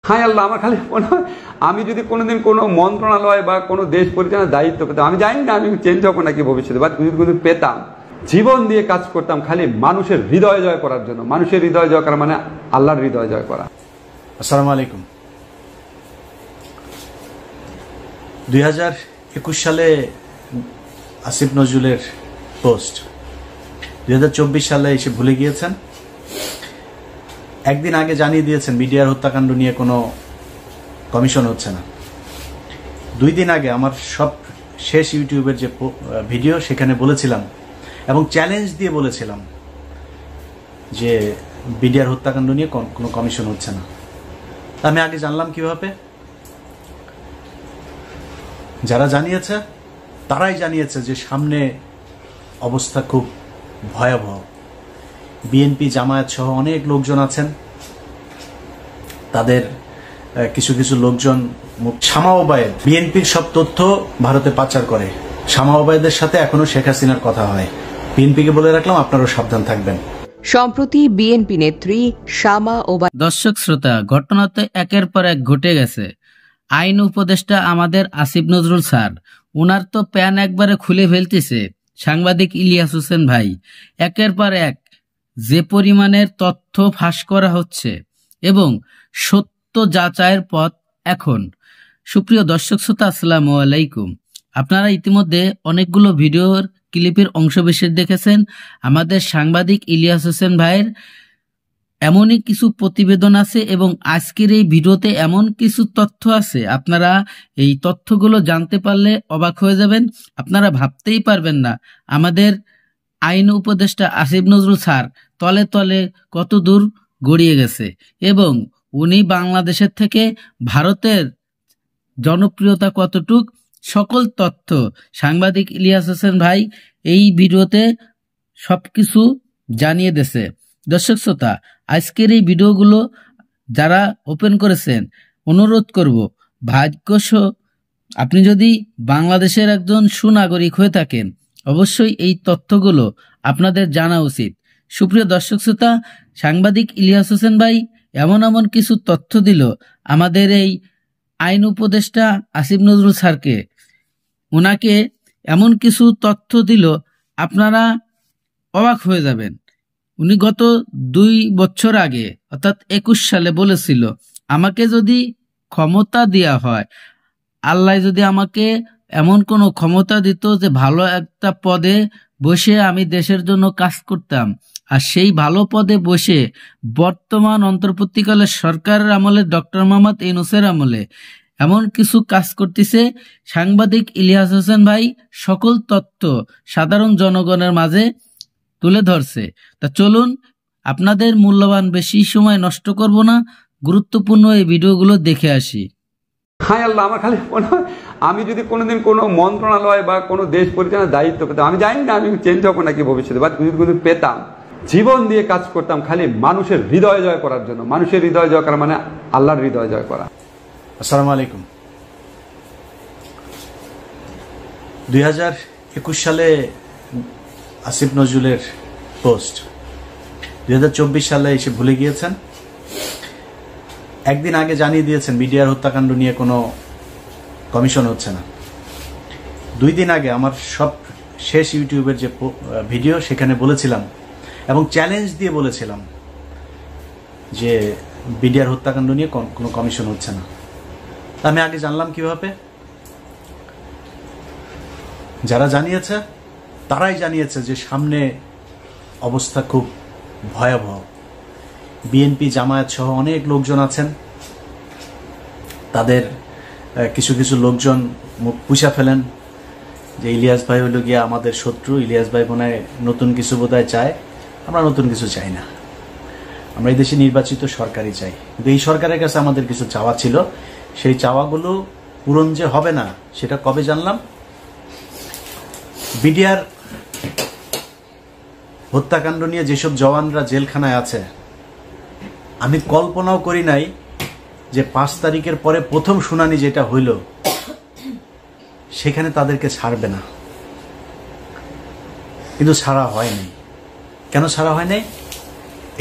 হায় আল্লাহ, আমার খালি মনে হয় আমি যদি কোনোদিন কোনো মন্ত্রণালয় বা কোনো দেশ পরিচালনার দায়িত্ব পেতাম, আমি জানি না আমি চেঞ্জ হবো নাকি ভবিষ্যতে, বা যদি পেতাম, জীবন দিয়ে কাজ করতাম খালি মানুষের হৃদয় জয় করার জন্য। মানুষের হৃদয় জয় করা মানে আল্লাহর হৃদয় জয় করা। আসসালামু আলাইকুম। 2021 সালে আসিফ নজরুলের পোস্ট 2024 সালে এসে ভুলে গিয়েছেন। একদিন আগে জানিয়ে দিয়েছেন বিডিআর হত্যাকাণ্ড নিয়ে কোনো কমিশন হচ্ছে না। 2 দিন আগে আমার সব শেষ ইউটিউবের যে ভিডিও সেখানে বলেছিলাম এবং চ্যালেঞ্জ দিয়ে বলেছিলাম যে বিডিআর হত্যাকাণ্ড নিয়ে কোনো কমিশন হচ্ছে না। আমি আগে জানলাম কিভাবে? যারা জানিয়েছে তারাই জানিয়েছে যে সামনে অবস্থা খুব ভয়াবহ। বিএনপি জামায়াত সহ অনেক লোকজন আছেন, তাদের কিছু কিছু লোকজন শামা ওবায়েদ বিএনপির সব তথ্য ভারতে পাচার করে। শামা ওবায়েদের সাথে এখনো শেখ হাসিনার কথা হয়। বিএনপিকে বলে রাখলাম, আপনারাও সাবধান থাকবেন। সম্প্রতি বিএনপি নেত্রী শামা ওবায়েদ। দর্শক শ্রোতা, ঘটনা তো একের পর এক ঘটে গেছে। আইন উপদেষ্টা আমাদের আসিফ নজরুল স্যার, ওনার তো প্যান একবারে খুলে ফেলতেছে সাংবাদিক ইলিয়াস হোসেন ভাই। একের পর এক যে পরিমাণের তথ্য ফাঁস করা হচ্ছে এবং সত্য যাচাইয়ের পথ এখন। সুপ্রিয় দর্শক শ্রোতা, আসসালামু আলাইকুম। আপনারা ইতিমধ্যে অনেকগুলো ভিডিওর ক্লিপের অংশবিশেষ দেখেছেন। আমাদের সাংবাদিক ইলিয়াস হোসেন ভাইয়ের এমনই কিছু প্রতিবেদন আছে এবং আজকের এই ভিডিওতে এমন কিছু তথ্য আছে, আপনারা এই তথ্যগুলো জানতে পারলে অবাক হয়ে যাবেন। আপনারা ভাবতেই পারবেন না আমাদের আইন উপদেষ্টা আসিফ নজরুল স্যার তলে তলে কত দূর গড়িয়ে গেছে এবং উনি বাংলাদেশের থেকে ভারতের জনপ্রিয়তা কতটুক, সকল তথ্য সাংবাদিক ইলিয়াস হোসেন ভাই এই ভিডিওতে সবকিছু জানিয়ে দিয়েছে। দর্শক শ্রোতা, আজকের এই ভিডিওগুলো যারা ওপেন করেছেন, অনুরোধ করব ভাগ্যশ আপনি যদি বাংলাদেশের একজন সুনাগরিক হয়ে থাকেন, অবশ্যই এই তথ্যগুলো আপনাদের জানা উচিত। সুপ্রিয় দর্শক শ্রোতা, সাংবাদিক ইলিয়াস হোসেন ভাই এমন এমন কিছু তথ্য দিল আমাদের এই আইন উপদেষ্টা আসিফ নজরুল স্যারকে। ওনাকে এমন কিছু তথ্য দিল আপনারা অবাক হয়ে যাবেন। উনি গত 2 বছর আগে অর্থাৎ 21 সালে বলেছিল, আমাকে যদি ক্ষমতা দেয়া হয়, আল্লাহ যদি আমাকে এমন কোনো ক্ষমতা দিত যে ভালো একটা পদে বসে আমি দেশের জন্য কাজ করতাম, আর সেই ভালো পদে বসে বর্তমান অন্তর্বর্তীকালের সরকারের আমলে ডক্টর মোহাম্মদ ইউনূসের আমলে এমন কিছু কাজ করতেছে। সাংবাদিক ইলিয়াস হোসেন ভাই সকল তথ্য সাধারণ জনগণের মাঝে তুলে ধরছে। তা চলুন, আপনাদের মূল্যবান বেশি সময় নষ্ট করব না, গুরুত্বপূর্ণ এই ভিডিওগুলো দেখে আসি। হায় আল্লাহ, আমার খালি মনে হয় আমি যদি কোনোদিন কোনো মন্ত্রণালয় বা কোনো দেশ পরিচালনার দায়িত্ব পেতাম, আমি জানি না আমি চেঞ্জ হবো নাকি ভবিষ্যতে, বা যদি পেতাম, জীবন দিয়ে কাজ করতাম খালি মানুষের হৃদয় জয় করার জন্য। মানুষের হৃদয় জয় করা মানে আল্লাহর হৃদয় জয় করা। আসসালামু আলাইকুম। 2021 সালে আসিফ নজরুলের পোস্ট 2024 সালে এসে ভুলে গিয়েছেন। একদিন আগে জানিয়ে দিয়েছেন বিডিআর হত্যাকাণ্ড নিয়ে কোনো কমিশন হচ্ছে না। 2 দিন আগে আমার সব শেষ ইউটিউবের যে ভিডিও সেখানে বলেছিলাম এবং চ্যালেঞ্জ দিয়ে বলেছিলাম যে বিডিআর হত্যাকাণ্ড নিয়ে কোনো কমিশন হচ্ছে না। আমি আগে জানলাম কিভাবে? যারা জানিয়েছে তারাই জানিয়েছে যে সামনে অবস্থা খুব ভয়াবহ। বিএনপি জামায়াত সহ অনেক লোকজন আছেন, তাদের কিছু কিছু লোকজন মুখ পুষা ফেলেন যে ইলিয়াস ভাই হইল গিয়া আমাদের শত্রু, ইলিয়াস ভাই মনে হয় নতুন কিছু বোধহয় চায়। আমরা নতুন কিছু চাই না, আমরা এই দেশে নির্বাচিত সরকারই চাই। কিন্তু এই সরকারের কাছে আমাদের কিছু চাওয়া ছিল, সেই চাওয়াগুলো পূরণ যে হবে না সেটা কবে জানলাম? বিডিআর হত্যাকাণ্ড নিয়ে যেসব জওয়ানরা জেলখানায় আছে, আমি কল্পনাও করি নাই যে 5 তারিখের পরে প্রথম শুনানি যেটা হইল সেখানে তাদেরকে ছাড়বে না। কিন্তু ছাড়া হয় নাই। কেন ছাড়া হয় নাই?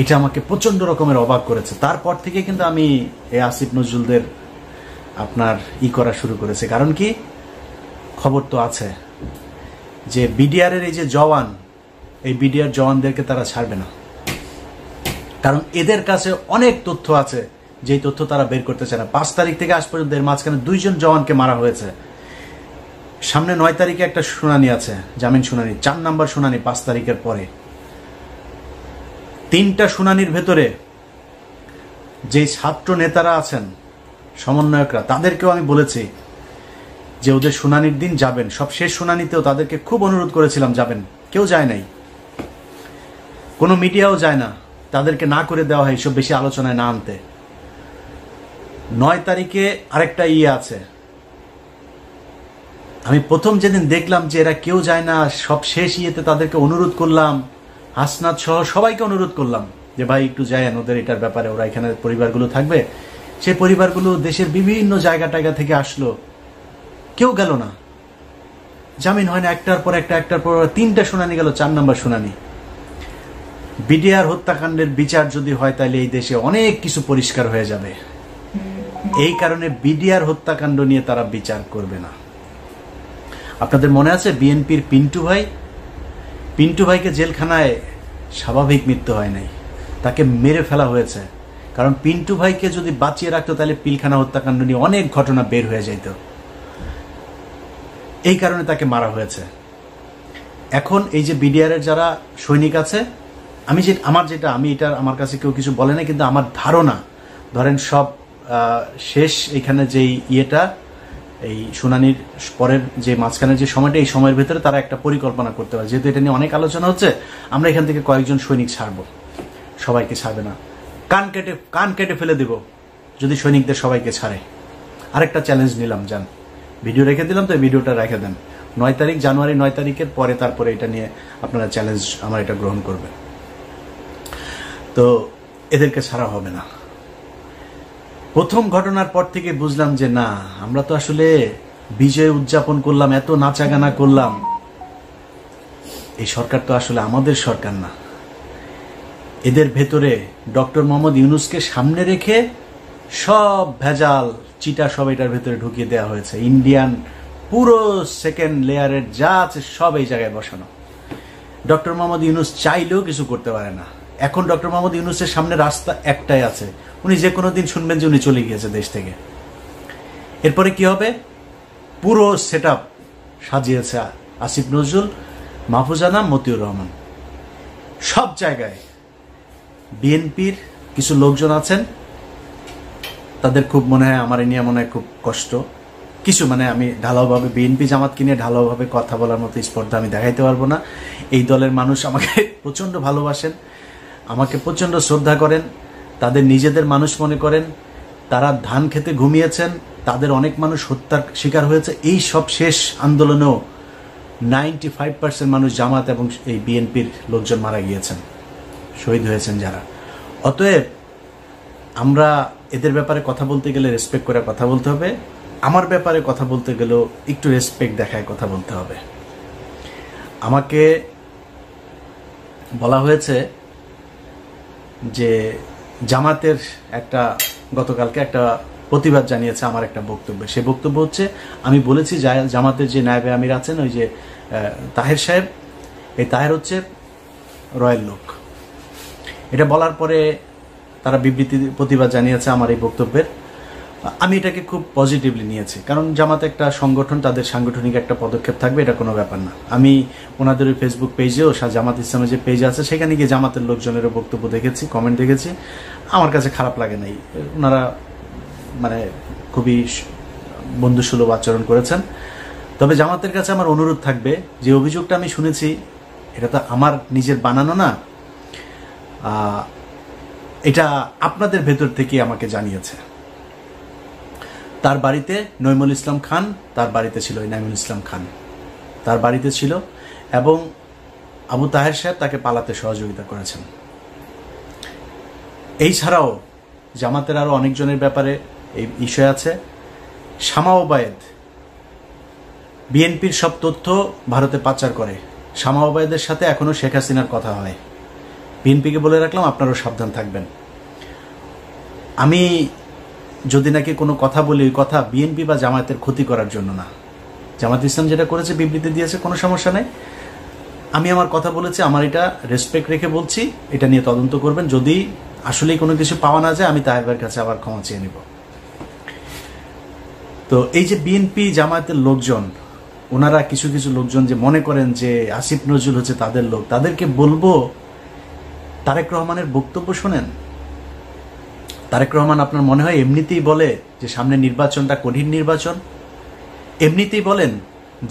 এটা আমাকে প্রচন্ড রকমের অবাক করেছে। তারপর থেকে কিন্তু আমি এই আসিফ নজরুলদের আপনার করা শুরু করেছে। কারণ কি, খবর তো আছে যে বিডিআরের এই যে জওয়ান, এই বিডিআর জওয়ানদেরকে তারা ছাড়বে না, কারণ এদের কাছে অনেক তথ্য আছে যেই তথ্য তারা বের করতে চায় না। 5 তারিখ থেকে আজ পর্যন্ত এর মাঝখানে 2 জন জওয়ানকে মারা হয়েছে। সামনে 9 তারিখে একটা শুনানি আছে, জামিন শুনানি, 4 নম্বর শুনানি 5 তারিখের পরে। 3টা শুনানির ভেতরে যে ছাত্র নেতারা আছেন, সমন্বয়করা, তাদেরকেও আমি বলেছি যে ওদের শুনানির দিন যাবেন। সব শেষ শুনানিতেও তাদেরকে খুব অনুরোধ করেছিলাম যাবেন, কেউ যায় নাই, কোনো মিডিয়াও যায় না, তাদেরকে না করে দেওয়া হয় এইসব বেশি আলোচনায় না আনতে। 9 তারিখে আরেকটা আছে, আমি প্রথম যেদিন দেখলাম যে এরা কেউ যায় না, সব শেষ তাদেরকে অনুরোধ করলাম, হাসনাত সহ সবাইকে অনুরোধ করলাম যে ভাই একটু যায়েন ওদের এটার ব্যাপারে, ওরা এখানে পরিবারগুলো থাকবে। সেই পরিবারগুলো দেশের বিভিন্ন জায়গা টায়গা থেকে আসলো, কেউ গেল না, জামিন হয় না, একটার পর 3টা শুনানি গেল, 4 নম্বর শুনানি। বিডিআর হত্যাকাণ্ডের বিচার যদি হয় তাহলে এই দেশে অনেক কিছু পরিষ্কার হয়ে যাবে। এই কারণে বিডিআর হত্যাকাণ্ড নিয়ে তারা বিচার করবে না। আপনাদের মনে আছে বিএনপির পিন্টু ভাইকে জেলখানায় স্বাভাবিক মৃত্যু হয় নাই, তাকে মেরে ফেলা হয়েছে। কারণ পিন্টু ভাইকে যদি বাঁচিয়ে রাখতো তাহলে পিলখানা হত্যাকাণ্ড নিয়ে অনেক ঘটনা বের হয়ে যেত, এই কারণে তাকে মারা হয়েছে। এখন এই যে বিডিআরের যারা সৈনিক আছে, আমার কাছে কেউ কিছু বলে না, কিন্তু আমার ধারণা, ধরেন সব শেষ এখানে যেই এই শুনানির পরের যে মাঝখানের যে সময়টা, এই সময়ের ভেতরে তারা একটা পরিকল্পনা করতে পারে। যেহেতু এটা নিয়ে অনেক আলোচনা হচ্ছে, আমরা এখান থেকে কয়েকজন সৈনিক ছাড়বো, সবাইকে ছাড়বে না, কান কেটে ফেলে দেব যদি সৈনিকদের সবাইকে ছাড়ে। আরেকটা চ্যালেঞ্জ নিলাম, যান, ভিডিও রেখে দিলাম, তো এই ভিডিওটা রেখে দেন। 9 তারিখ, জানুয়ারি 9 তারিখের পরে, তারপরে এটা নিয়ে আপনারা চ্যালেঞ্জ আমার এটা গ্রহণ করবেন। তো এদেরকে ছাড়া হবে না। প্রথম ঘটনার পর থেকে বুঝলাম যে না, আমরা তো আসলে বিজয় উদযাপন করলাম, এত নাচাগানা করলাম, এই সরকার তো আসলে আমাদের সরকার না। এদের ভেতরে ডক্টর মোহাম্মদ ইউনূসকে সামনে রেখে সব ভেজাল চিটা সব এটার ভেতরে ঢুকিয়ে দেওয়া হয়েছে। ইন্ডিয়ান পুরো সেকেন্ড লেয়ারের যা আছে সব এই জায়গায় বসানো। ডক্টর মোহাম্মদ ইউনূস চাইলেও কিছু করতে পারে না। এখন ডক্টর মোহাম্মদ ইউনূসের সামনে রাস্তা একটাই আছে, উনি যে কোনো দিন শুনবেন যে উনি চলে গিয়েছে দেশ থেকে। এরপরে কি হবে? পুরো সেট আপ সাজিয়েছে আসিফ নজরুল, মাহফুজানা, মতিউর রহমান। সব জায়গায় বিএনপির কিছু লোকজন আছেন, তাদের খুব মনে হয়, আমার নিয়ে মনে হয় খুব কষ্ট। কিছু আমি ঢালাওভাবে বিএনপি জামাতকে নিয়ে ঢালাওভাবে কথা বলার মতো স্পর্ধা আমি দেখাইতে পারবো না। এই দলের মানুষ আমাকে প্রচণ্ড ভালোবাসেন, আমাকে প্রচণ্ড শ্রদ্ধা করেন, তাদের নিজেদের মানুষ মনে করেন। তারা ধান খেতে ঘুমিয়েছেন, তাদের অনেক মানুষ হত্যার শিকার হয়েছে। এই সব শেষ আন্দোলনেও 95% মানুষ জামাত এবং এই বিএনপির লোকজন মারা গিয়েছেন, শহীদ হয়েছেন যারা। অতএব আমরা এদের ব্যাপারে কথা বলতে গেলে রেসপেক্ট করে কথা বলতে হবে, আমার ব্যাপারে কথা বলতে গেলেও একটু রেসপেক্ট দেখায় কথা বলতে হবে। আমাকে বলা হয়েছে যে জামাতের গতকালকে একটা প্রতিবাদ জানিয়েছে আমার একটা বক্তব্যে। সে বক্তব্য হচ্ছে, আমি বলেছি জামাতের যে নায়েবে আমির আছেন, ওই যে তাহের সাহেব, এই তাহের হচ্ছে রয়্যাল লোক। এটা বলার পরে তারা প্রতিবাদ জানিয়েছে আমার এই বক্তব্যের। আমি এটাকে খুব পজিটিভলি নিয়েছি, কারণ জামাত একটা সংগঠন, তাদের সাংগঠনিক একটা পদক্ষেপ থাকবে, এটা কোনো ব্যাপার না। আমি ওনাদের ওই ফেসবুক পেজেও, জামাত ইসলামের যে পেজ আছে, সেখানে গিয়ে জামাতের লোকজনেরও বক্তব্য দেখেছি, কমেন্ট দেখেছি, আমার কাছে খারাপ লাগে নাই। ওনারা খুবই বন্ধুসুলভ আচরণ করেছেন। তবে জামাতের কাছে আমার অনুরোধ থাকবে, যে অভিযোগটা আমি শুনেছি, এটা তো আমার নিজের বানানো না, এটা আপনাদের ভেতর থেকে আমাকে জানিয়েছে। তার বাড়িতে নইমুল ইসলাম খান, তার বাড়িতে ছিল নাইমুল ইসলাম খান, তার বাড়িতে ছিল, এবং আবু তাহের সাহেব তাকে পালাতে সহযোগিতা করেছেন। এই ছাড়াও জামাতের আরো অনেকজনের ব্যাপারে এই বিষয় আছে। শামা ওবায়েদ বিএনপির সব তথ্য ভারতে পাচার করে। শামা ওবায়েদের সাথে এখনো শেখ হাসিনার কথা হয়, বিএনপিকে বলে রাখলাম, আপনারাও সাবধান থাকবেন। আমি যদি নাকি কোনো কথা বলি, ওই কথা বিএনপি বা জামায়াতের ক্ষতি করার জন্য না। জামায়াত ইসলাম যেটা করেছে, বিবৃতি দিয়েছে, কোনো সমস্যা নেই। আমি আমার কথা বলেছি, আমার এটা রেসপেক্ট রেখে বলছি, এটা নিয়ে তদন্ত করবেন। যদি আসলেই কোনো কিছু পাওয়া না যায়, আমি তাহের ভাইয়ের কাছে আবার ক্ষমা চেয়ে নিব। তো এই যে বিএনপি জামায়াতের লোকজন, ওনারা কিছু কিছু লোকজন যে মনে করেন যে আসিফ নজরুল হচ্ছে তাদের লোক, তাদেরকে বলবো তারেক রহমানের বক্তব্য শোনেন। তারেক রহমান আপনার মনে হয় এমনিতেই বলে যে সামনে নির্বাচনটা কঠিন নির্বাচন, এমনিতেই বলেন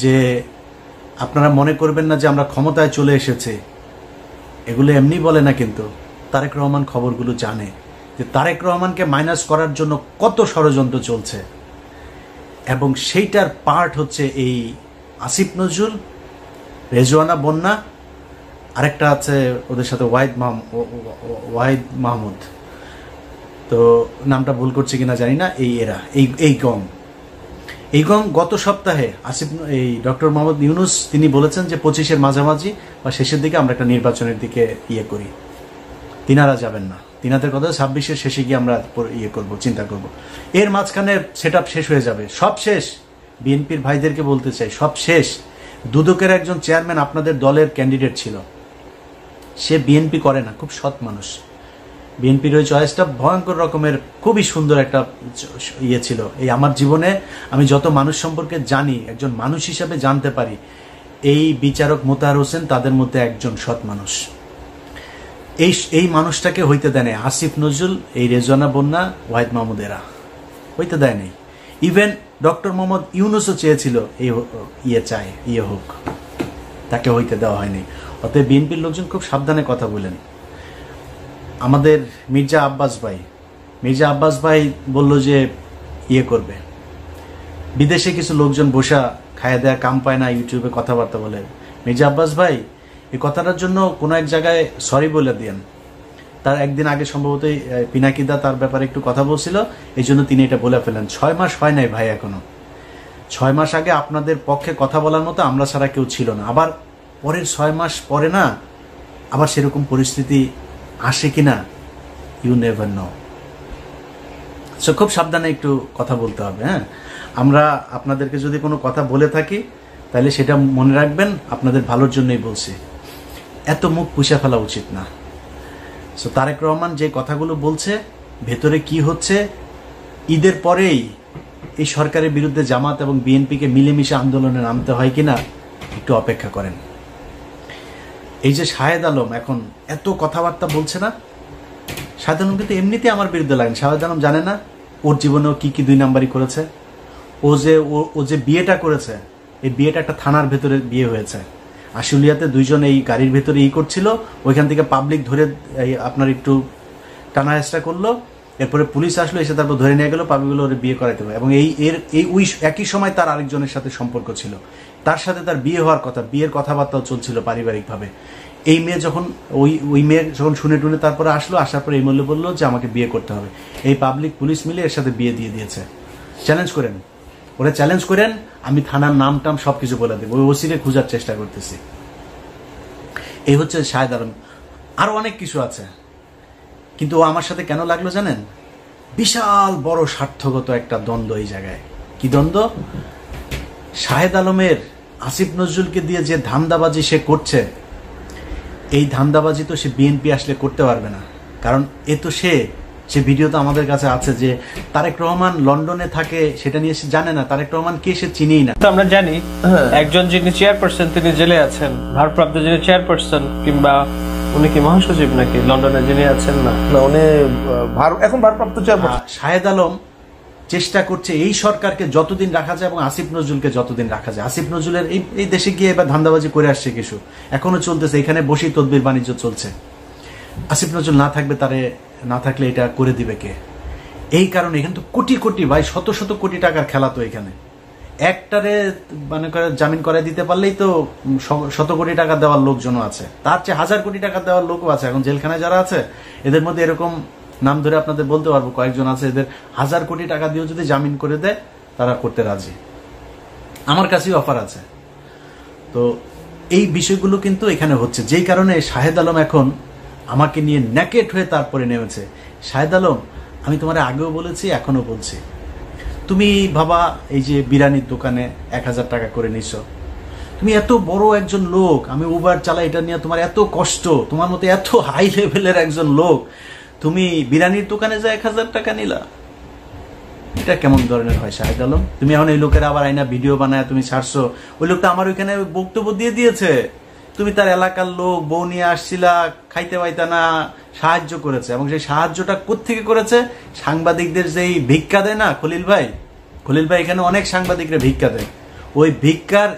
যে আপনারা মনে করবেন না যে আমরা ক্ষমতায় চলে এসেছে, এগুলো এমনি বলে না। কিন্তু তারেক রহমান খবরগুলো জানে যে তারেক রহমানকে মাইনাস করার জন্য কত ষড়যন্ত্র চলছে, এবং সেইটার পার্ট হচ্ছে এই আসিফ নজরুল, রেজওয়ানা বন্যা, আরেকটা আছে ওদের সাথে ওয়াহিদ মাহমুদ, তো নামটা ভুল করছে কিনা জানি না। এই গং গত সপ্তাহে এই ডক্টর মোহাম্মদ ইউনূস তিনি বলেছেন যে 25-এর মাঝামাঝি বা শেষের দিকে আমরা একটা নির্বাচনের দিকে করি। তিনারা যাবেন না, তিনাদের কথা 26-এর শেষে গিয়ে আমরা করব, চিন্তা করব। এর মাঝখানে সেটআপ শেষ হয়ে যাবে, সব শেষ। বিএনপির ভাইদেরকে বলতে চাই, সব শেষ। দুদকের একজন চেয়ারম্যান আপনাদের দলের ক্যান্ডিডেট ছিল, সে বিএনপি করে না, খুব সৎ মানুষ। বিএনপির ওই চয়েসটা ভয়ঙ্কর রকমের খুবই সুন্দর একটা ছিল। এই আমার জীবনে আমি যত মানুষ সম্পর্কে জানি, একজন মানুষ হিসাবে জানতে পারি, এই বিচারক মোতাহার হোসেন তাদের মধ্যে একজন সৎ মানুষ। এই মানুষটাকে হইতে দেয় নাই আসিফ নজরুল, এই রেজওয়ানা বন্যা, ওয়াহিদ মাহমুদ, এরা হইতে দেয় নাই। ইভেন ডক্টর মোহাম্মদ ইউনূসও চেয়েছিল এই হোক, তাকে হইতে দেওয়া হয়নি। অতএব বিএনপির লোকজন খুব সাবধানে কথা বলেন। আমাদের মির্জা আব্বাস ভাই বলল যে করবে। বিদেশে কিছু লোকজন বসা খায়া দেয়া কাম পায় না, ইউটিউবে কথাবার্তা বলে। মির্জা আব্বাস ভাই এই কথাটার জন্য কোনো এক জায়গায় সরি বলে দিয়েন। তার একদিন আগে সম্ভবত পিনাকিদা তার ব্যাপারে একটু কথা বলছিল, এই জন্য তিনি এটা বলে ফেলেন। 6 মাস হয় নাই ভাই এখনো। 6 মাস আগে আপনাদের পক্ষে কথা বলার মতো আমরা ছাড়া কেউ ছিল না। আবার পরের 6 মাস পরে না আবার সেরকম পরিস্থিতি আসে কিনা, ইউ নেভার নো। সো খুব সাবধানে একটু কথা বলতে হবে। হ্যাঁ, আমরা আপনাদেরকে যদি কোনো কথা বলে থাকি তাহলে সেটা মনে রাখবেন, আপনাদের ভালোর জন্যই বলছি। এত মুখ পুষে ফেলা উচিত না। সো তারেক রহমান যে কথাগুলো বলছে, ভেতরে কি হচ্ছে, ঈদের পরেই এই সরকারের বিরুদ্ধে জামাত এবং বিএনপিকে মিলেমিশে আন্দোলনে নামতে হয় কিনা একটু অপেক্ষা করেন। এই যে শাহেদ আলম এখন এত কথাবার্তা বলছে না, শাহেদ আলম কিন্তু এমনিতে আমার বিরুদ্ধে লাগেন। শাহেদ আলম জানে না ওর জীবনেও কি 2 নাম্বারই করেছে। ও যে বিয়েটা করেছে, এই বিয়েটা একটা থানার ভেতরে বিয়ে হয়েছে। আশুলিয়াতে 2 জন এই গাড়ির ভেতরে করছিল, ওইখান থেকে পাবলিক ধরে আপনার একটু টানা হেঁচড়া করলো, এরপরে পুলিশ আসলো, এসে তারপর ধরে নিয়ে গেল, পাবলিকগুলো ওর বিয়ে করাইতে হবে। এবং একই সময় তার আরেকজনের সাথে সম্পর্ক ছিল, তার সাথে তার বিয়ে হওয়ার কথা, বিয়ের কথাবার্তাও চলছিল পারিবারিকভাবে। এই মেয়ে যখন ওই মেয়ে যখন শুনে টুনে তারপরে আসার পরে এই মূল্য বললো যে আমাকে বিয়ে করতে হবে। এই পাবলিক পুলিশ মিলে এর সাথে বিয়ে দিয়ে দিয়েছে। চ্যালেঞ্জ করেন, ওরা চ্যালেঞ্জ করেন, আমি থানার নাম টাম সবকিছু বলে দেবো, ওই ওসিরে খোঁজার চেষ্টা করতেছি। এই হচ্ছে শাহেদ আলম। আরো অনেক কিছু আছে, কিন্তু ও আমার সাথে কেন লাগলো জানেন? বিশাল বড় স্বার্থগত একটা দ্বন্দ্ব এই জায়গায়। কি দ্বন্দ্ব? শাহেদ আলমের আসিফ নজরুলকে দিয়ে যে ধান্দাবাজি সে করছে, এই ধান্দাবাজি তো সে বিএনপি আসলে করতে পারবে না। কারণ এ তো সে ভিডিও তো আমাদের কাছে আছে যে তারেক রহমান লন্ডনে থাকে, সেটা নিয়ে সে জানে না। তারেক রহমান কে সে চিনেই না। আমরা জানি একজন যিনি চেয়ারপারসন তিনি জেলে আছেন, ভারপ্রাপ্ত যিনি চেয়ারপারসন, কিংবা উনি কি মহাসচিব নাকি লন্ডনে যিনি আছেন? না, উনি এখন ভারপ্রাপ্ত চেয়ারপারসন। শাহেদ আলম চেষ্টা করছে এই সরকারকে যতদিন রাখা যায় এবং আসিফ নজরুলকে যতদিন রাখা যায়। আসিফ নজরুলের এই দেশে গিয়ে এবার ধান্দাবাজি করে আসছে কিছু, এখনো চলতেছে, এখানে বসেই তদবির বাণিজ্য চলছে। আসিফ নজরুল না থাকলে এটা করে দিবে কে? এই কারণে এখানে তো কোটি কোটি ভাই, শত শত কোটি টাকার খেলা। তো এখানে একটারে মানে জামিন করে দিতে পারলেই তো 100 কোটি টাকা দেওয়ার লোকজনও আছে, তার চেয়ে 1000 কোটি টাকা দেওয়ার লোকও আছে। এখন জেলখানায় যারা আছে এদের মধ্যে এরকম নাম ধরে আপনাদের বলতে পারবো, কয়েকজন আছে, এদের 1000 কোটি টাকা দিয়েও যদি জামিন করে দেয় তারা করতে রাজি। আমার কাছেই অফার আছে। তো এই বিষয়গুলো কিন্তু এখানে হচ্ছে, যেই কারণে শাহেদ আলম এখন আমাকে নিয়ে ন্যাকেট হয়ে তারপরে নেমেছে। শাহেদ আলম, আমি তোমার আগেও বলেছি, এখনো বলছি, তুমি বাবা এই যে বিরিয়ানির দোকানে 1000 টাকা করে নিছো, তুমি এত বড় একজন লোক, আমি উবার চালাই, এটা নিয়ে তোমার এত কষ্ট, তোমার মতো এত হাই লেভেলের একজন লোক, তুমি বিরিয়ানির দোকানে যা 1000 টাকা নিলা, এটা কেমন ধরনের হয় শাহেদ আলম? তুমি এখন এই লোকের আবার আইনা ভিডিও বানায় তুমি ছাড়ছো, ওই লোকটা আমার ওইখানে বক্তব্য দিয়ে দিয়েছে, তুমি তার এলাকার লোক, বউ নিয়ে আসছিলা, খাইতে পাইতা না, সাহায্য করেছে, এবং সেই সাহায্যটা কোত্থেকে করেছে? সাংবাদিকদের যেই ভিক্ষা দেয় না খলিল ভাই এখানে অনেক সাংবাদিকরা ভিক্ষা দেয়, ওই ভিক্ষার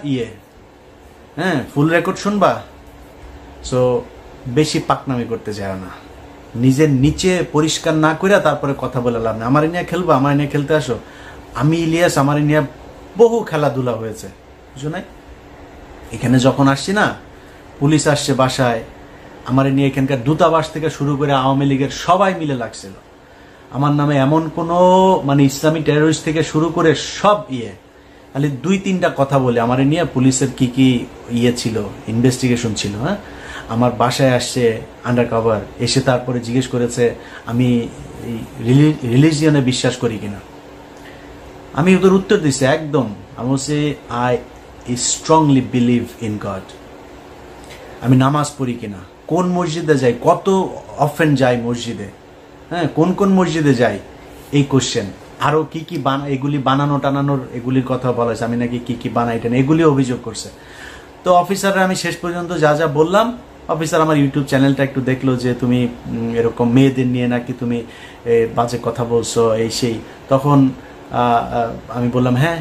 হ্যাঁ, ফুল রেকর্ড শুনবা। সো বেশি পাকনামি করতে চায় না, নিজের নিচে পরিষ্কার না করে তারপরে কথা বলে লাভ না। আমার নিয়ে খেলবা, আমার নিয়ে খেলতে আসো। আমি ইলিয়াস, আমার নিয়ে বহু খেলাধুলা হয়েছে, বুঝো নাই? এখানে যখন আসছি না, পুলিশ আসছে বাসায়, আমার নিয়ে এখানকার দূতাবাস থেকে শুরু করে আওয়ামী লীগের সবাই মিলে লাগছিল আমার নামে, এমন কোনো মানে ইসলামী টেরোরিস্ট থেকে শুরু করে সব খালি 2-3টা কথা বলে আমার নিয়ে পুলিশের কি কি ছিল, ইনভেস্টিগেশন ছিল। হ্যাঁ, আমার বাসায় আসছে আন্ডার কভার, এসে তারপরে জিজ্ঞেস করেছে আমি রিলিজিয়নে বিশ্বাস করি কিনা। আমি ওদের উত্তর দিছি একদম, আমি বলছি I strongly believe in god. আমি নামাজ পড়ি কিনা, কোন মসজিদে যাই, কত অফেন যাই মসজিদে, হ্যাঁ, কোন মসজিদে যাই, এই কোশ্চেন। আরো কি কি এগুলি বানানো টানানোর এগুলির কথা বলা হয়েছে, আমি নাকি কি বানাই টান, এগুলি অভিযোগ করছে। তো অফিসাররা আমি শেষ পর্যন্ত যা যা বললাম, অফিসার আমার ইউটিউব চ্যানেলটা একটু দেখলো যে তুমি এরকম মেয়েদের নিয়ে নাকি তুমি বাজে কথা বলছো, এই সেই। তখন আমি বললাম হ্যাঁ,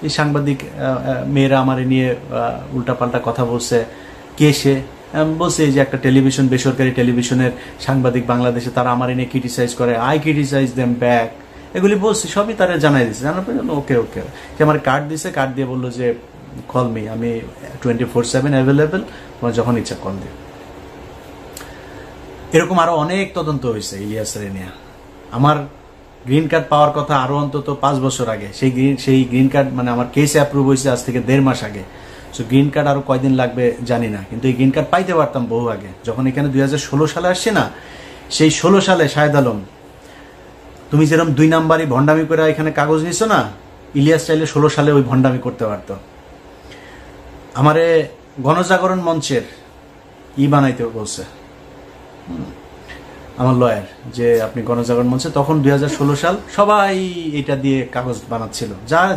এই সাংবাদিক মেয়েরা আমার নিয়ে উল্টাপাল্টা কথা বলছে। কে সে? বলছে যে একটা টেলিভিশন, বেসরকারি টেলিভিশনের সাংবাদিক বাংলাদেশে, তারা আমার নিয়ে ক্রিটিসাইজ করে, আই ক্রিটিসাইজ দেম ব্যাক, এগুলি বলছি, সবই তারা জানাই দিচ্ছে। জানার পর ওকে সে আমার কার্ড দিছে, কার্ড দিয়ে বললো যে কল মি, আমি 24/7 অ্যাভেলেবেল, তোমার যখন ইচ্ছা কল দিও। এরকম আরো অনেক তদন্ত হয়েছে ইলিয়াসের নিয়ে। আমার গ্রিন কার্ড পাওয়ার কথা আরো অন্তত 5 বছর আগে, সেই গ্রিন কার্ড মানে আমার কেস অ্যাপ্রুভ হয়েছে আজ থেকে 1.5 মাস আগে। সো গ্রিন কার্ড আরো কয়দিন লাগবে জানি না, কিন্তু এই গ্রিন কার্ড পাইতে পারতাম বহু আগে। যখন এখানে 2016 সালে আসছে না, সেই 16 সালে শাহেদ আলম, তুমি যেরকম 2 নাম্বারই ভণ্ডামি করে এখানে কাগজ নিছো না, ইলিয়াস চাইলে 16 সালে ওই ভণ্ডামি করতে পারতো। আমারে গণজাগরণ মঞ্চের বানাইতে বলছে আমার লয়ার, যে আপনি গণজাগরণ মঞ্চে, তখন 2016 সাল, সবাই এটা দিয়ে কাগজ বানাচ্ছিল,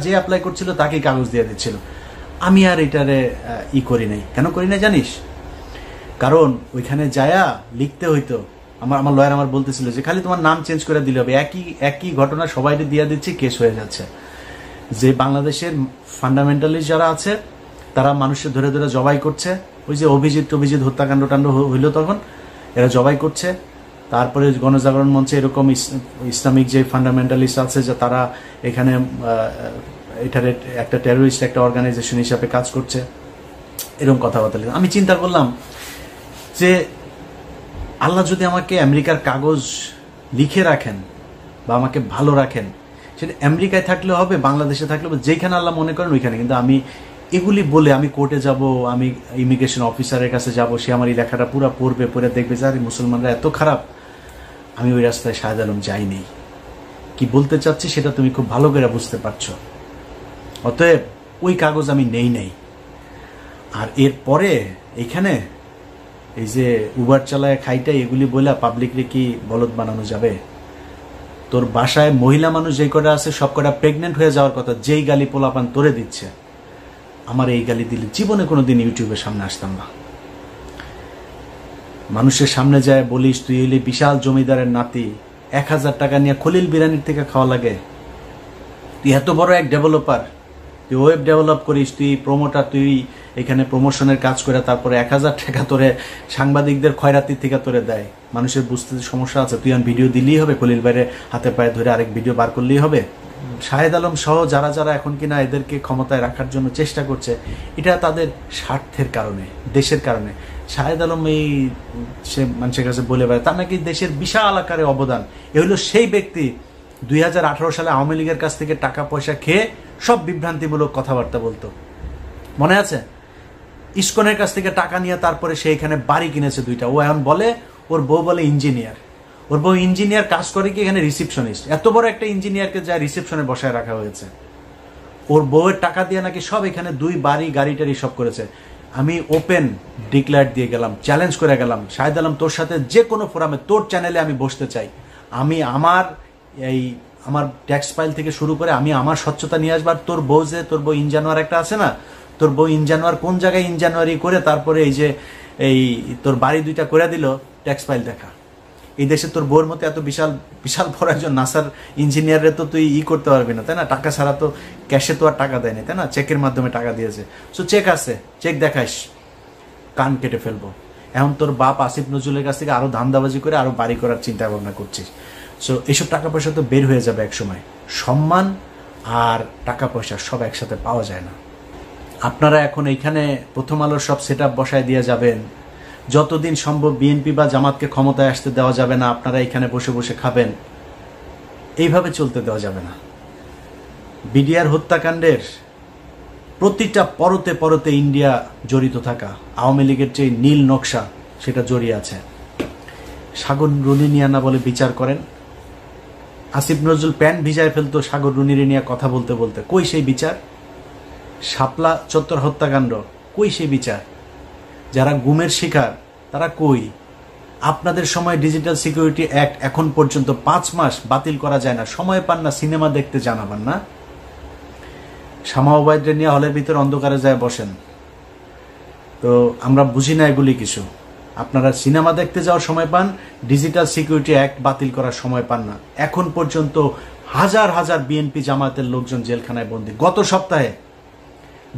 যে অ্যাপ্লাই করছিল তাকে কাগজ দিয়ে দিচ্ছিল। আমি আর এটারে করি নাই। কেন করি নাই জানিস? কারণ ওইখানে যায়া লিখতে হইতো, আমার লয়ার আমার বলতেছিল যে খালি তোমার নাম চেঞ্জ করে দিলে হবে, একই ঘটনা সবাই দিয়ে দিচ্ছে, কেস হয়ে যাচ্ছে। যে বাংলাদেশের ফান্ডামেন্টালিস্ট যারা আছে, তারা মানুষের ধরে ধরে জবাই করছে, ওই যে অভিজিৎ হত্যাকাণ্ড হইলো, তখন এরা জবাই করছে। তারপরে গণজাগরণ মঞ্চে এরকম ইসলামিক যে ফান্ডামেন্টালিস্ট আছে, যে তারা এখানে এটার একটা টেরোরিস্ট একটা অর্গানাইজেশন হিসাবে কাজ করছে, এরকম কথাবার্তা। আমি চিন্তা করলাম যে আল্লাহ যদি আমাকে আমেরিকার কাগজ লিখে রাখেন বা আমাকে ভালো রাখেন, সেটা আমেরিকায় থাকলে হবে, বাংলাদেশে থাকলে হবে, যেখানে আল্লাহ মনে করেন ওইখানে। কিন্তু আমি এগুলি বলে আমি কোর্টে যাব, আমি ইমিগ্রেশন অফিসারের কাছে যাব, সে আমার এই লেখাটা পুরো পড়বে, পড়ে দেখবে যে আরে মুসলমানরা এত খারাপ। আমি ওই রাস্তায় শাহেদ আলম যাইনি। কি বলতে চাচ্ছি সেটা তুমি খুব ভালো করে বুঝতে পারছো। অতএব ওই কাগজ আমি নেই। আর এরপরে এখানে এই যে উবার চালায় খাইটাই এগুলি বলে পাবলিকলি কি বলদ বানানো যাবে? তোর বাসায় মহিলা মানুষ যে কটা আছে সব কটা প্রেগনেন্ট হয়ে যাওয়ার কথা, যেই গালি পোলাপান তোরে দিচ্ছে, আমার এই গালি দিলে জীবনে কোনোদিন ইউটিউবের সামনে আসতাম না। মানুষের সামনে যায় বলিস তুই এলি বিশাল জমিদারের নাতি, 1000 টাকা নিয়ে খলিল বিরিয়ানির থেকে খাওয়া লাগে, তুই এত বড় এক ডেভেলপার, তুই ওয়েব ডেভেলপ করিস, তুই প্রমোটার, তুই এখানে প্রমোশনের কাজ করে তারপরে 1000 টাকা তোরে সাংবাদিকদের খয়রাতির থেকে তোরে দেয়। মানুষের বুঝতে সমস্যা আছে, তুই ভিডিও দিলেই হবে, খলিল ভাইয়ের হাতে পায়ে ধরে আরেক ভিডিও বার করলেই হবে। শাহেদ আলম সহ যারা যারা এখন কিনা এদেরকে ক্ষমতায় রাখার জন্য চেষ্টা করছে, এটা তাদের স্বার্থের কারণে, দেশের কারণে। শাহেদ আলম এই সে মানুষের কাছে বলে বেড়ায় তার নাকি দেশের বিশাল আকারে অবদান। এ হলো সেই ব্যক্তি 2018 সালে আওয়ামী লীগের কাছ থেকে টাকা পয়সা খেয়ে সব বিভ্রান্তিমূলক কথাবার্তা বলতো, মনে আছে? ইসকনের কাছ থেকে টাকা নিয়ে তারপরে সে এখানে বাড়ি কিনেছে 2টা। ও এখন বলে ওর বউ বলে ইঞ্জিনিয়ার। ওর বউ ইঞ্জিনিয়ার, কাজ করে কি এখানে রিসেপশনিস্ট। এত বড় একটা ইঞ্জিনিয়ারকে যা রিসেপশনে বসায় রাখা হয়েছে। ওর বউয়ের টাকা দিয়ে নাকি সব এখানে 2 বাড়ি গাড়ি টাড়ি সব করেছে। আমি ওপেন ডিক্লেয়ার দিয়ে গেলাম, চ্যালেঞ্জ করে গেলাম, শাহেদ আলম তোর সাথে যে কোনো ফোরামে তোর চ্যানেলে আমি বসতে চাই। আমি আমার ট্যাক্স ফাইল থেকে শুরু করে আমি আমার স্বচ্ছতা নিয়ে আসবার। তোর বউ ইনজানুয়ার একটা আছে না, তোর বউ ইনজানুয়ার কোন জায়গায় ইনজানুয়ারি করে তারপরে এই তোর বাড়ি 2টা করে দিল, ট্যাক্স ফাইল দেখা। এই দেশে তোর বউর মতো এত বিশাল বিশাল বড় একজন নাসার ইঞ্জিনিয়ারে তো তুই করতে পারবি না, তাই না? টাকা ছাড়া তো ক্যাশে তো আর টাকা দেয়নি, তাই না? চেকের মাধ্যমে টাকা দিয়েছে। সো চেক আছে, চেক দেখাইস, কান কেটে ফেলবো। এখন তোর বাপ আসিফ নজরুলের কাছ থেকে আরো ধান্দাবাজি করে আরো বাড়ি করার চিন্তা ভাবনা করছিস। সো এইসব টাকা পয়সা তো বের হয়ে যাবে এক সময়। সম্মান আর টাকা পয়সা সব একসাথে পাওয়া যায় না। আপনারা এখন এইখানে প্রথম আলোর সব সেট আপ বসায় দিয়ে যাবেন, যতদিন সম্ভব বিএনপি বা জামাতকে ক্ষমতায় আসতে দেওয়া যাবে না, আপনারা এখানে বসে বসে খাবেন, এইভাবে চলতে দেওয়া যাবে না। বিডিআর হত্যাকাণ্ডের প্রতিটা পরতে পরতে ইন্ডিয়া জড়িত থাকা, আওয়ামী লীগের যে নীল নকশা সেটা জড়িয়ে আছে। সাগর রুনিনিয়ানা বলে বিচার করেন। আসিফ নজরুল প্যান্ট ভিজায় ফেলতো সাগর রুনিরে নিয়ে কথা বলতে বলতে, কই সেই বিচার? শাপলা চত্বর হত্যাকাণ্ড, কই সেই বিচার? যারা গুমের শিকার তারা কই? আপনাদের সময় ডিজিটাল সিকিউরিটি অ্যাক্ট এখন পর্যন্ত 5 মাস বাতিল করা যায় না, সময় পান না, সিনেমা দেখতে জানাবেন না। শামা ওবায়দরে নিয়ে হলের ভিতরে অন্ধকারে যায় বসেন। তো আমরা বুঝি না এগুলি কিছু। আপনারা সিনেমা দেখতে যাওয়ার সময় পান, ডিজিটাল সিকিউরিটি অ্যাক্ট বাতিল করার সময় পান না। এখন পর্যন্ত হাজার হাজার বিএনপি জামাতের লোকজন জেলখানায় বন্দী। গত সপ্তাহে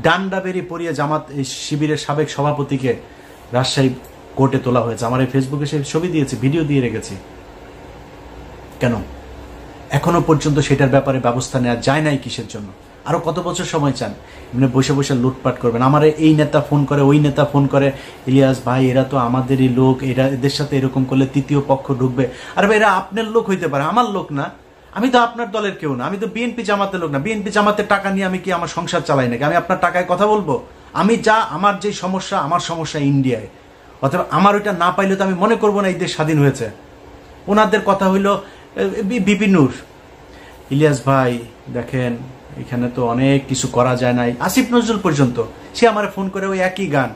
ডান্ডা বেরি পরিয়ে জামাত শিবিরের সাবেক সভাপতিকে রাজশাহী কোর্টে তোলা হয়েছে। আমার এই ফেসবুকে সে ছবি দিয়েছি, ভিডিও দিয়ে রেখেছি। কেন এখনো পর্যন্ত সেটার ব্যাপারে ব্যবস্থা নেওয়া যায় নাই? কিসের জন্য? আরো কত বছর সময় চান? এমনি বসে বসে লুটপাট করবেন। আমার এই নেতা ফোন করে, ওই নেতা ফোন করে, ইলিয়াস ভাই এরা তো আমাদেরই লোক, এদের সাথে এরকম করলে তৃতীয় পক্ষ ঢুকবে। আরে ভাই এরা আপনার লোক হইতে পারে, আমার লোক না। আমি তো আপনার দলের কেউ না, আমি তো বিএনপি জামাতের লোক না। বিএনপি জামাতের টাকা নিয়ে আমি কি আমার সংসার চালাই নাকি? আমি আপনার টাকায় কথা বলবো? আমার যে সমস্যা, আমার সমস্যা ইন্ডিয়ায়। অথবা আমার ওইটা না পাইলে তো আমি মনে করবো না এই দেশ স্বাধীন হয়েছে। ওনাদের কথা হইল বিপি নূর, ইলিয়াস ভাই দেখেন এখানে তো অনেক কিছু করা যায় নাই। আসিফ নজরুল পর্যন্ত সে আমার ফোন করে ওই একই গান,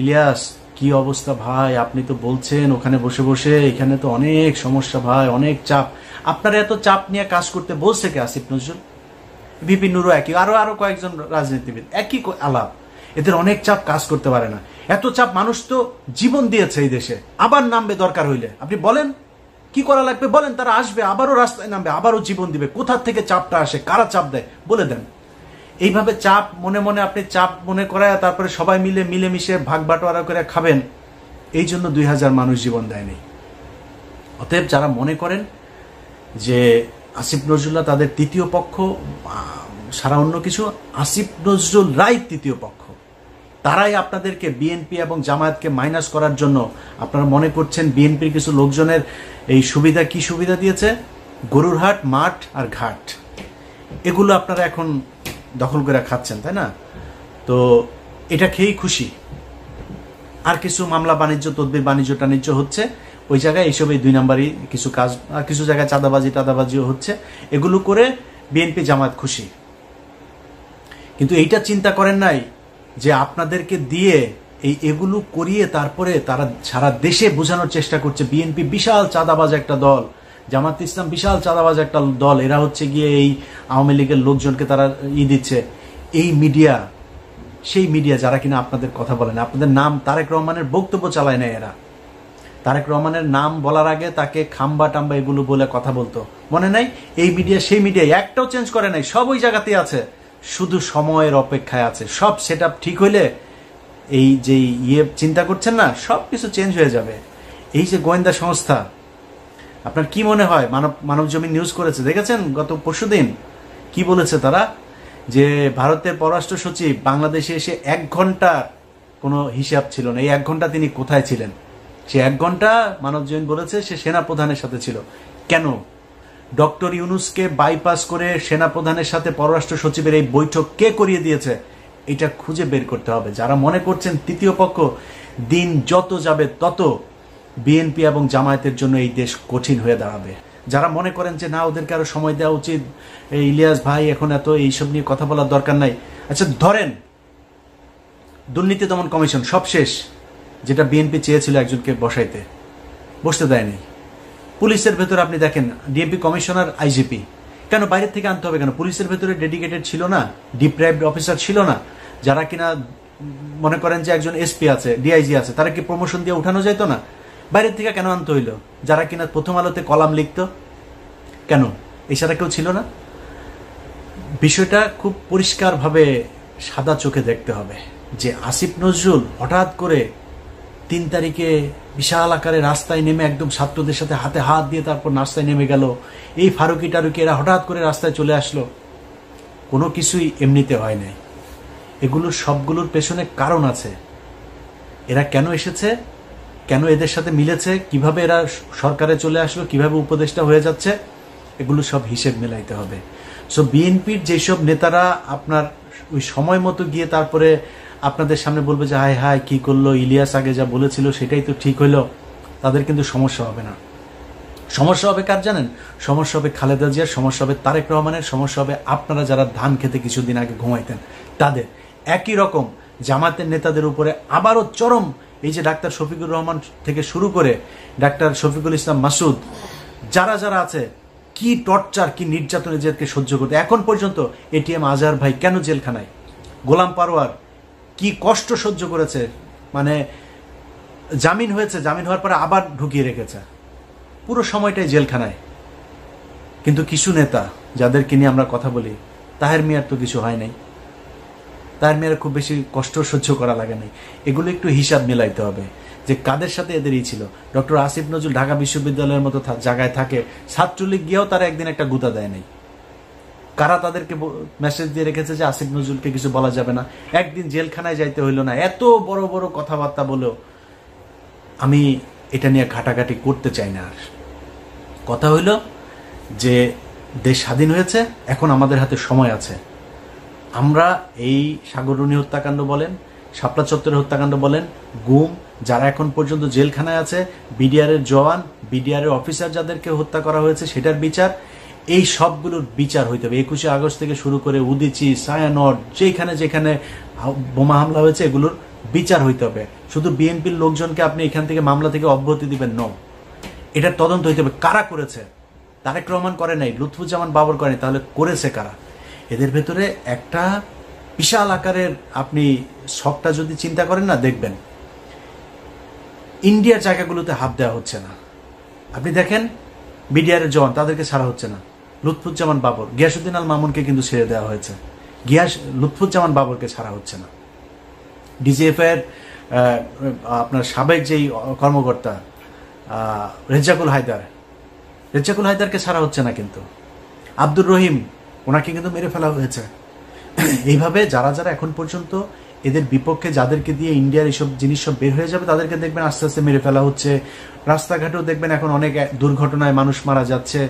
ইলিয়াস কি অবস্থা ভাই, আপনি তো বলছেন ওখানে বসে বসে, এখানে তো অনেক সমস্যা ভাই, অনেক চাপ। আপনারা এত চাপ নিয়ে কাজ করতে বলছে কে আসিফ নজরুল? বিপি নুরও একই, আরো কয়েকজন রাজনীতিবিদ একই আলাপ। এদের অনেক চাপ, কাজ করতে পারে না। এত চাপ, মানুষ তো জীবন দিয়েছে এই দেশে, আবার নামবে দরকার হইলে। আপনি বলেন কি করা লাগবে, বলেন, তারা আসবে, আবারও রাস্তায় নামবে, আবারও জীবন দিবে। কোথা থেকে চাপটা আসে, কারা চাপ দেয় বলে দেন। এইভাবে চাপ মনে মনে আপনি চাপ মনে করায় তারপরে সবাই মিলেমিশে ভাগ বাটোয়ারা করে খাবেন, এই জন্য 2000 মানুষ জীবন দেয়নি। অতএব যারা মনে করেন যে আসিফ নজরুল্লাহ তাদের তৃতীয় পক্ষ, সারা অন্য কিছু, আসিফ নজরুল রায় তৃতীয় পক্ষ। তারাই আপনাদেরকে বিএনপি এবং জামায়াতকে মাইনাস করার জন্য, আপনারা মনে করছেন বিএনপির কিছু লোকজনের এই সুবিধা, কি সুবিধা দিয়েছে? গরুর হাট, মাঠ আর ঘাট, এগুলো আপনারা এখন দখল করে খাচ্ছেন, তাই না? তো এটা খেয়েই খুশি। আর কিছু মামলা বাণিজ্য, তদবির বাণিজ্য টাণিজ্য হচ্ছে ওই জায়গায়, এইসব এই 2 নাম্বারই কিছু কাজ, আর কিছু জায়গায় চাঁদাবাজিও হচ্ছে। এগুলো করে বিএনপি জামায়াত খুশি। কিন্তু এইটা চিন্তা করেন নাই যে আপনাদেরকে দিয়ে এগুলো করিয়ে তারপরে তারা সারা দেশে বোঝানোর চেষ্টা করছে বিএনপি বিশাল চাঁদাবাজ একটা দল, জামাত ইসলাম বিশাল চাঁদাবাজ একটা দল, এরা হচ্ছে গিয়ে এই আওয়ামী লীগের লোকজনকে তারা দিচ্ছে। এই মিডিয়া, সেই মিডিয়া যারা কিনা আপনাদের কথা বলে না, আপনাদের নাম তারেক রহমানের বক্তব্য চালায় না এরা। তারেক রহমানের নাম বলার আগে তাকে খাম্বা টাম্বা এগুলো বলে কথা বলতো, মনে নাই? এই মিডিয়া সেই মিডিয়া একটাও চেঞ্জ করে নাই, সব ওই জায়গাতেই আছে, শুধু সময়ের অপেক্ষায় আছে। সব সেট আপ ঠিক হইলে এই যে চিন্তা করছেন না, সব কিছু চেঞ্জ হয়ে যাবে। এই যে গোয়েন্দা সংস্থা, আপনার কি মনে হয়? মানব জমিন নিউজ করেছে, দেখেছেন গত পরশুদিন কি বলেছে তারা? যে ভারতের পররাষ্ট্র সচিব বাংলাদেশে এসে 1 ঘন্টা কোনো হিসাব ছিল না। এই 1 ঘন্টা তিনি কোথায় ছিলেন? সে 1 ঘন্টা মানব জমিন বলেছে সে সেনাপ্রধানের সাথে ছিল। কেন? ডক্টর ইউনুসকে বাইপাস করে সেনাপ্রধানের সাথে পররাষ্ট্র সচিবের এই বৈঠক কে করিয়ে দিয়েছে? এটা খুঁজে বের করতে হবে। যারা মনে করছেন তৃতীয় পক্ষ, দিন যত যাবে তত বিএনপি এবং জামায়াতের জন্য এই দেশ কঠিন হয়ে দাঁড়াবে। যারা মনে করেন যে না, ওদেরকে আরো সময় দেওয়া উচিত, এই ইলিয়াস ভাই এখন এত এইসব নিয়ে কথা বলার দরকার নাই, আচ্ছা ধরেন দুর্নীতি দমন কমিশন সব শেষ, যেটা বিএনপি চেয়েছিল একজনকে বসতে দেয়নি। পুলিশের ভেতরে আপনি দেখেন ডিএমপি কমিশনার, আইজিপি, কেন বাইরের থেকে আনতে হবে কেন? পুলিশের ভেতরে ডেডিকেটেড ছিল না, ডিপ্রাইভড অফিসার ছিল না, যারা কিনা মনে করেন যে একজন এসপি আছে, ডিআইজি আছে, তারা কি প্রমোশন দিয়ে উঠানো যেত না? বাইরের থেকে কেন আনতে হইল? যারা কিনা প্রথম আলোতে কলাম লিখতো, কেন এছাড়া কেউ ছিল না? বিষয়টা খুব পরিষ্কারভাবে সাদা চোখে দেখতে হবে যে আসিফ নজরুল হঠাৎ করে 3 তারিখে বিশাল আকারে রাস্তায় নেমে একদম ছাত্রদের সাথে হাতে হাত দিয়ে তারপর রাস্তায় নেমে গেল, এই ফারুকি টারুকি এরা হঠাৎ করে রাস্তায় চলে আসলো, কোনো কিছুই এমনিতে হয় নাই। এগুলোর সবগুলোর পেছনে কারণ আছে। এরা কেন এসেছে, কেন এদের সাথে মিলেছে, কিভাবে এরা সরকারে চলে আসলো, কিভাবে উপদেষ্টা হয়ে যাচ্ছে, এগুলো সব হিসেব মেলাইতে হবে। সো বিএনপির যেসব নেতারা আপনার ওই সময় মতো গিয়ে তারপরে আপনাদের সামনে বলবে যে হায় হায় কি করলো, ইলিয়াস আগে যা বলেছিল সেটাই তো ঠিক হইলো, তাদের কিন্তু সমস্যা হবে না। সমস্যা হবে কার জানেন? সমস্যা হবে খালেদা জিয়ার, সমস্যা হবে তারেক রহমানের, সমস্যা হবে আপনারা যারা ধান খেতে কিছুদিন আগে ঘুমাইতেন তাদের। একই রকম জামাতের নেতাদের উপরে আবারও চরম, এই যে ডাক্তার শফিকুর রহমান থেকে শুরু করে ডাক্তার শফিকুল ইসলাম মাসুদ, যারা যারা আছে, কি টর্চার, কি নির্যাতন এদেরকে সহ্য করতে। এখন পর্যন্ত এটিএম আজহার ভাই কেন জেলখানায়, গোলাম পারোয়ার কি কষ্ট সহ্য করেছে, মানে জামিন হয়েছে, জামিন হওয়ার পরে আবার ঢুকিয়ে রেখেছে, পুরো সময়টাই জেলখানায়। কিন্তু কিছু নেতা যাদেরকে নিয়ে আমরা কথা বলি, তাহের মিয়ার তো কিছু হয় নাই, তাহের মিয়ার খুব বেশি কষ্ট সহ্য করা লাগে নাই। এগুলো একটু হিসাব মেলাইতে হবে যে কাদের সাথে এদেরই ছিল। ডক্টর আসিফ নজরুল ঢাকা বিশ্ববিদ্যালয়ের মতো জায়গায় থাকে, ছাত্রলীগ গিয়েও তারা একদিন একটা গুতা দেয় নাই। কারা তাদেরকে মেসেজ দিয়ে রেখেছে যে আসিফ নজরুলকে কিছু বলা যাবে না, একদিন জেলখানায় যাইতে হইল না, এত বড় বড় কথাবার্তা বলেও। আমি এটা নিয়ে ঘাটাঘাটি করতে চাই না। আর কথা হইল যে দেশ স্বাধীন হয়েছে, এখন আমাদের হাতে সময় আছে। আমরা এই সাগররুনি হত্যাকাণ্ড বলেন, শাপলা চত্বরের হত্যাকাণ্ড বলেন, গুম, যারা এখন পর্যন্ত জেলখানায় আছে, বিডিআরের জওয়ান, বিডিআরের অফিসার যাদেরকে হত্যা করা হয়েছে সেটার বিচার, এই সবগুলোর বিচার হইতে হবে। 21শে আগস্ট থেকে শুরু করে উদিচি, ছায়ানট, যেখানে যেখানে বোমা হামলা হয়েছে এগুলোর বিচার হইতে হবে। শুধু বিএনপির লোকজনকে আপনি এখান থেকে মামলা থেকে অব্যাহতি দিবেন ন, এটার তদন্ত হইতে হবে কারা করেছে। তারেক রহমান করে নাই, লুৎফুজ্জামান বাবর করে নাই, তাহলে করেছে কারা? এদের ভেতরে একটা বিশাল আকারের আপনি শখটা যদি চিন্তা করেন না, দেখবেন ইন্ডিয়ার জায়গাগুলোতে হাত দেওয়া হচ্ছে না। আপনি দেখেন বিডিআরের জওয়ান, তাদেরকে ছাড়া হচ্ছে না। লুৎফুজ্জামান বাবর, গিয়াসউদ্দিন আল মামুনকে কিন্তু ছেড়ে দেওয়া হয়েছে, লুৎফুজ্জামান বাবরকে ছাড়া হচ্ছে না। ডিজিএফআই এর আপনার সাবেক যেই কর্মকর্তা রেজ্জাকুল হায়দারকে ছাড়া হচ্ছে না, কিন্তু আব্দুর রহিম, ওনাকে কিন্তু মেরে ফেলা হয়েছে। এইভাবে যারা যারা এখন পর্যন্ত এদের বিপক্ষে, যাদেরকে দিয়ে ইন্ডিয়ার এইসব জিনিস সব বের হয়ে যাবে, তাদেরকে দেখবেন আস্তে আস্তে মেরে ফেলা হচ্ছে। রাস্তাঘাটেও দেখবেন এখন অনেক দুর্ঘটনায় মানুষ মারা যাচ্ছে।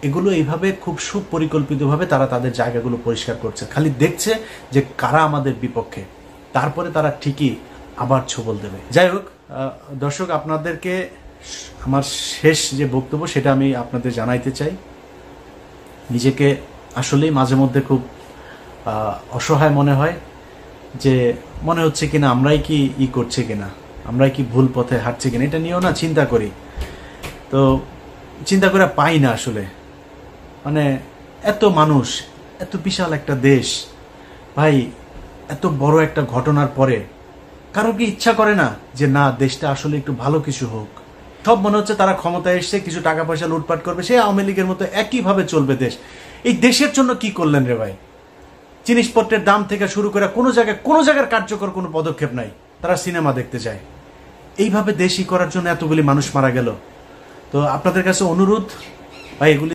এগুলো এইভাবে খুব সুপরিকল্পিতভাবে তারা তাদের জায়গাগুলো পরিষ্কার করছে, খালি দেখছে যে কারা আমাদের বিপক্ষে, তারপরে তারা ঠিকই আবার ছোবল দেবে। যাই হোক দর্শক, আপনাদেরকে আমার শেষ যে বক্তব্য সেটা আমি আপনাদের জানাইতে চাই। নিজেকে আসলেই মাঝে মধ্যে খুব অসহায় মনে হয়, যে মনে হচ্ছে কিনা আমরাই কি করছি কিনা, আমরাই কি ভুল পথে হাঁটছি কিনা, এটা নিয়েও না চিন্তা করি। তো চিন্তা করে পাই না আসলে, মানে এত মানুষ, এত বিশাল একটা দেশ, ভাই এত বড় একটা ঘটনার পরে কারো কি ইচ্ছা করে না যে না, দেশটা আসলে একটু ভালো কিছু হোক? সব মনে হচ্ছে তারা ক্ষমতায় এসছে, কিছু টাকা পয়সা লুটপাট করবে, সে আওয়ামী লীগের মতো একইভাবে চলবে দেশ। এই দেশের জন্য কি করলেন রে ভাই? জিনিসপত্রের দাম থেকে শুরু করে কোনো জায়গার কার্যকর কোনো পদক্ষেপ নাই, তারা সিনেমা দেখতে যায়। এইভাবে দেশই করার জন্য এতগুলি মানুষ মারা গেল। তো আপনাদের কাছে অনুরোধ, ভাই এগুলি